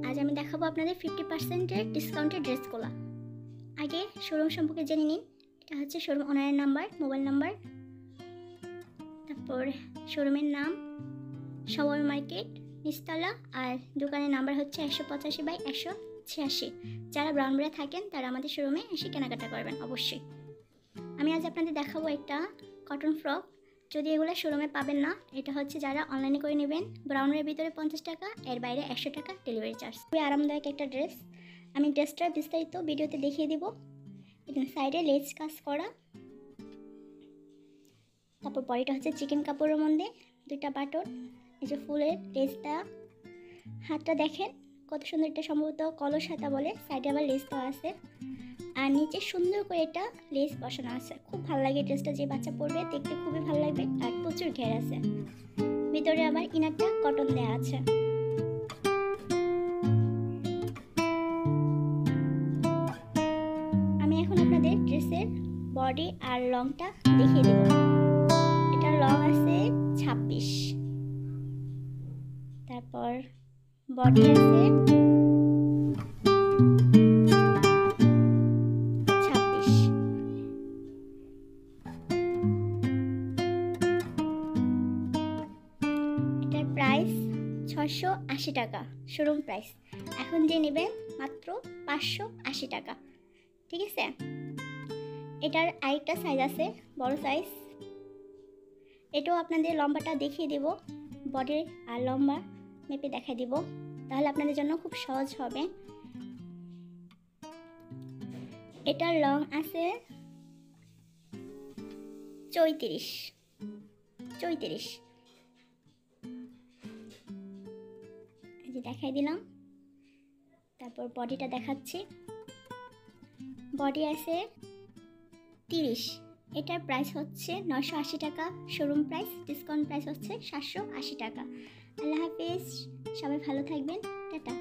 আজ আমি দেখাবো আপনাদের 50% ডিসকাউন্টের ড্রেসগুলো। আগে শোরুম সম্পর্কে জেনে নিন। এটা হচ্ছে শোরুম ওনারের নাম্বার, মোবাইল নাম্বার, তারপর শোরুমের নাম সময় মার্কেট নিচতলা, আর দোকানের নাম্বার হচ্ছে 185/186। যারা ব্রাউনবাড়িয়া থাকেন তারা আমাদের শোরুমে এসে কেনাকাটা করবেন অবশ্যই। আমি আজ আপনাদের দেখাবো একটা কটন ফ্রক। যদি এগুলো শোরুমে পাবেন না, এটা হচ্ছে যারা অনলাইনে করে নেবেন। ব্রাউনের ভিতরে 50 টাকা, এর বাইরে 100 টাকা ডেলিভারি চার্জ। খুবই আরামদায়ক একটা ড্রেস। আমি ড্রেসটার বিস্তারিত ভিডিওতে দেখিয়ে দিব। এখানে সাইডে লেস কাজ করা, তারপর বডিটা হচ্ছে চিকেন কাপড়ের মধ্যে, দুইটা বাটন, এই যে ফুলের লেস দেওয়া। হাতটা দেখেন কত সুন্দর, এটা সম্ভবত কলস হাতা বলে। সাইডে আবার লেস দেওয়া আছে, আর নিচে সুন্দর করে এটা লেস বসানো আছে। খুব ভালো লাগে ড্রেসটা, যে বাচ্চা পরবে দেখতে খুবই ভালো লাগবে। আর প্রচুর ঘের আছে, ভিতরে আবার ইনারটা কটন দেওয়া আছে। আমি এখন আপনাদের ড্রেসের বডি আর লংটা দেখিয়ে দেব। এটা লং আছে 26, তারপর বডি আছে 26। এটার প্রাইস 680 টাকা, শোরুম প্রাইস। এখন যে নেবেন মাত্র 580 টাকা, ঠিক আছে। এটার আরেকটা সাইজ আছে, বড় সাইজ। এটাও আপনাদের লম্বাটা দেখিয়ে দেব, বডির আর লম্বা মেপে দেখাই দিব, তাহলে আপনাদের জন্য খুব সহজ হবে। এটার লং আছে 34। এই যে দেখাই দিলাম। তারপর বডিটা দেখাচ্ছি, বডি আছে 30। এটার প্রাইস হচ্ছে 980 টাকা, শোরুম প্রাইস। ডিসকাউন্ট প্রাইস হচ্ছে 780 টাকা। আল্লাহ হাফেজ, সবাই ভালো থাকবেন, টাটা।